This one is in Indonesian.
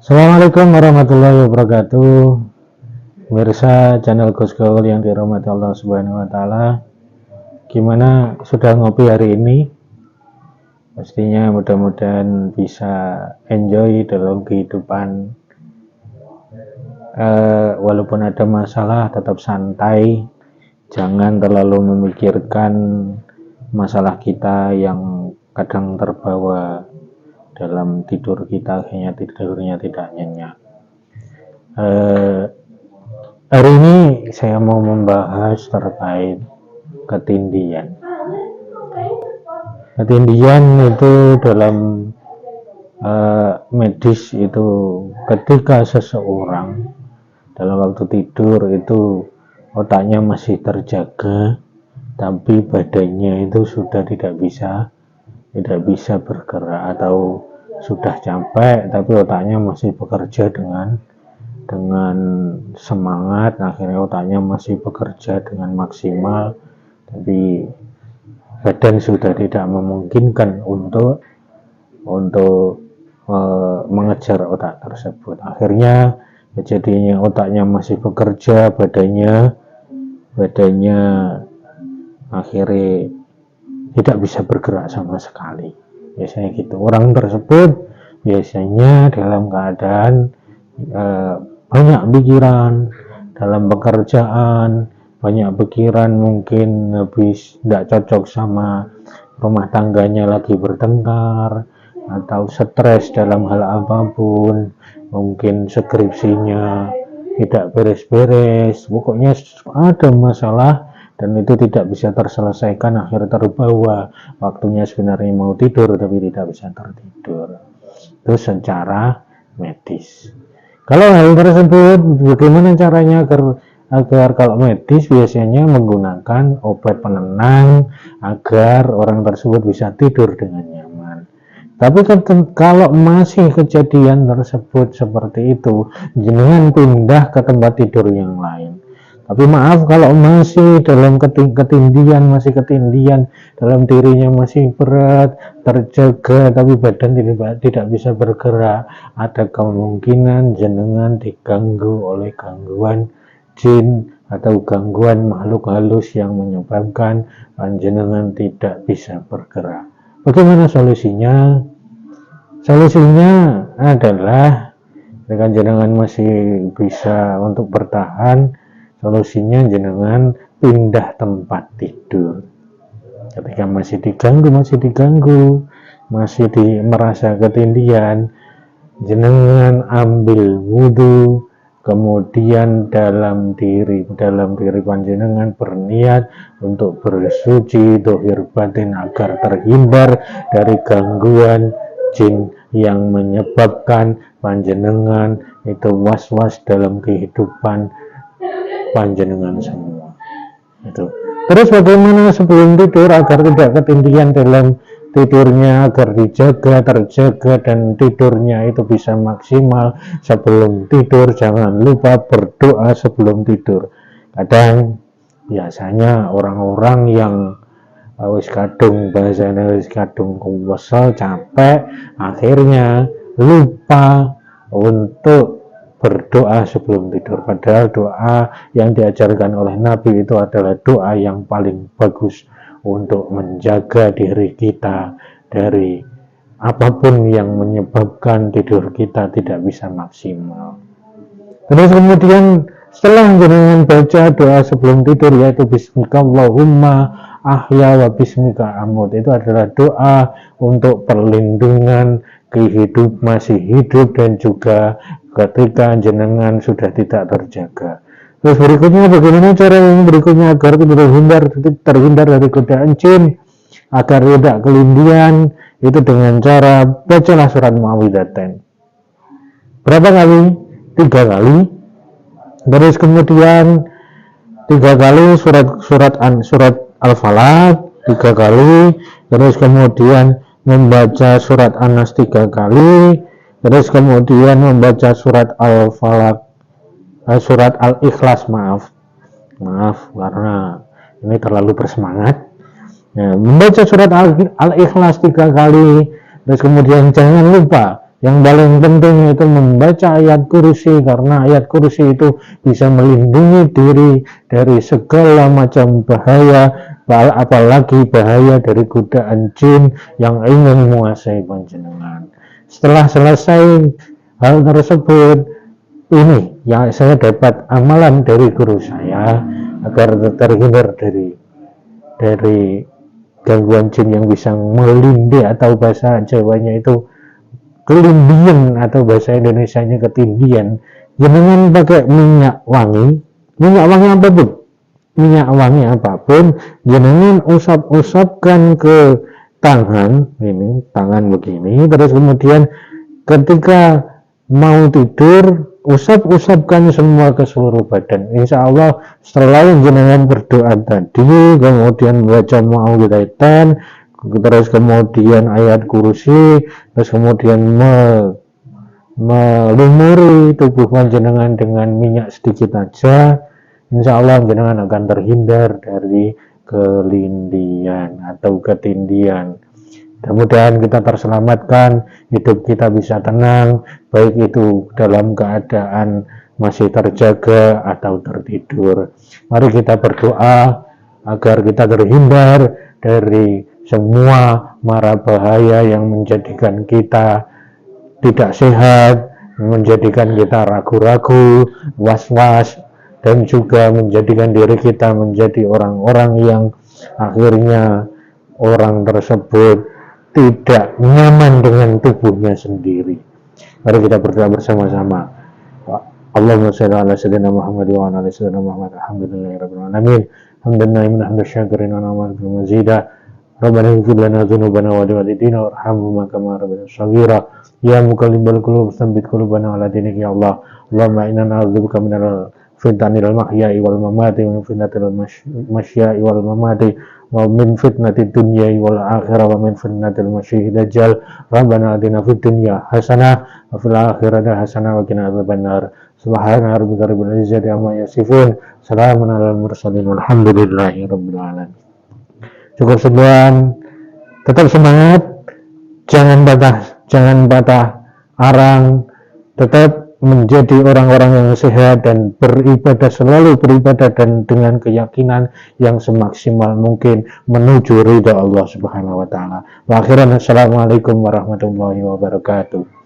Assalamualaikum warahmatullahi wabarakatuh. Pemirsa channel Gus Gaul yang dirahmati Allah Subhanahu wa taala. Gimana, sudah ngopi hari ini? Pastinya mudah-mudahan bisa enjoy dalam kehidupan. Walaupun ada masalah tetap santai. Jangan terlalu memikirkan masalah kita yang kadang terbawa dalam tidur kita, akhirnya tidurnya tidak nyenyak. Hari ini saya mau membahas terkait ketindian. Ketindian itu dalam medis itu ketika seseorang dalam waktu tidur itu otaknya masih terjaga, tapi badannya itu sudah tidak bisa bergerak, atau sudah capek tapi otaknya masih bekerja dengan semangat. Akhirnya otaknya masih bekerja dengan maksimal, tapi badan sudah tidak memungkinkan untuk mengejar otak tersebut. Akhirnya kejadiannya otaknya masih bekerja, badannya akhirnya tidak bisa bergerak sama sekali. Biasanya gitu. Orang tersebut biasanya dalam keadaan banyak pikiran dalam pekerjaan, banyak pikiran, mungkin habis tidak cocok sama rumah tangganya, lagi bertengkar, atau stres dalam hal apapun, mungkin skripsinya tidak beres-beres, pokoknya ada masalah dan itu tidak bisa terselesaikan, akhirnya terbawa waktunya sebenarnya mau tidur tapi tidak bisa tertidur. Itu secara medis. Kalau hal tersebut bagaimana caranya agar kalau medis biasanya menggunakan obat penenang agar orang tersebut bisa tidur dengan nyaman. Tapi kalau masih kejadian tersebut seperti itu, jangan pindah ke tempat tidur yang lain. Tapi maaf, kalau masih dalam ketindian, dalam dirinya masih berat, terjaga, tapi badan tidak bisa bergerak, ada kemungkinan jenengan diganggu oleh gangguan jin atau gangguan makhluk halus yang menyebabkan jenengan tidak bisa bergerak. Bagaimana solusinya? Solusinya adalah dengan jenengan masih bisa untuk bertahan, solusinya jenengan pindah tempat tidur. Ketika masih diganggu, merasa ketindian, jenengan ambil wudhu, kemudian dalam diri panjenengan berniat untuk bersuci dohir batin agar terhindar dari gangguan jin yang menyebabkan panjenengan itu was-was dalam kehidupan panjenengan semua. Itu. Terus bagaimana sebelum tidur agar tidak ketindian dalam tidurnya, agar terjaga dan tidurnya itu bisa maksimal? Sebelum tidur jangan lupa berdoa sebelum tidur. Kadang biasanya orang-orang yang wis kadung kuwesel, capek, akhirnya lupa untuk berdoa sebelum tidur, padahal doa yang diajarkan oleh Nabi itu adalah doa yang paling bagus untuk menjaga diri kita dari apapun yang menyebabkan tidur kita tidak bisa maksimal. Terus kemudian setelah jenengan baca doa sebelum tidur, yaitu Bismikallahumma ahya wa bismika amut, itu adalah doa untuk perlindungan masih hidup dan juga ketika jenengan sudah tidak terjaga. Terus berikutnya, bagaimana cara yang berikutnya agar terhindar dari godaan jin, agar tidak kelindian? Itu dengan cara bacalah surat Muawwidzatain. Berapa kali? 3 kali. Terus kemudian 3 kali surat Al-Falaq 3 kali. Terus kemudian membaca surat An-Nas 3 kali. Terus kemudian membaca surat Al-Falaq, surat Al-Ikhlas, maaf karena ini terlalu bersemangat. Membaca surat Al-Ikhlas 3 kali. Terus kemudian jangan lupa Yang paling penting itu membaca ayat kursi, karena ayat kursi itu bisa melindungi diri dari segala macam bahaya, apalagi bahaya dari godaan jin yang ingin menguasai panjenengan. Setelah selesai hal tersebut, ini yang saya dapat amalan dari guru saya agar terhindar dari gangguan jin yang bisa melindih, atau bahasa Jawanya itu kelindian, atau bahasa Indonesianya ketindian. Jangan pakai minyak wangi apapun, minyak wangi apapun, jangan usap-usapkan ke tangan, ini tangan begini, terus kemudian ketika mau tidur usap-usapkan semua ke seluruh badan. Insya Allah setelah jenengan berdoa tadi, kemudian baca muawwidzatain, terus kemudian ayat kursi, terus kemudian melumuri tubuh panjenengan dengan minyak sedikit aja, insya Allah jenengan akan terhindar dari kelindian atau ketindian. Mudah-mudahan kita terselamatkan, hidup kita bisa tenang, baik itu dalam keadaan masih terjaga atau tertidur. Mari kita berdoa agar kita terhindar dari semua mara bahaya yang menjadikan kita tidak sehat, menjadikan kita ragu-ragu, was-was, dan juga menjadikan diri kita menjadi orang-orang yang akhirnya orang tersebut tidak nyaman dengan tubuhnya sendiri. Mari kita berdoa bersama-sama. Allahumma shalli ala sayyidina Muhammad wa ala ali sayyidina Muhammad. Alhamdulillahirabbil alamin. Hamdan naimin hamdan syakirin wa ni'mal mazida. Rabbana ighfir lana dzunubana wa liwalidina warhamhuma kama rabbayana shaghira. Ya muqallibal qulub tsabbit qulubana ala dinik ya Allah. Allahumma inna na'udzubika minal fitnatil mahya'i wal mamati wa min fitnatil masya'i wal mamati wa min fitnatid dunya wal akhirah wa min fitnatil masyihid dajjal. Rabbana atina fid dunya hasanah wa fil akhirati hasanah wa qina adzabannar. Subhana rabbika rabbil izzati amma yasifun. Salamun alal mursalin walhamdulillahi rabbil alamin. Cukup sekian, tetap semangat, jangan patah arang, tetap menjadi orang-orang yang sehat dan beribadah, selalu beribadah dan dengan keyakinan yang semaksimal mungkin menuju ridha Allah Subhanahu wa taala. Wa akhiran, assalamualaikum warahmatullahi wabarakatuh.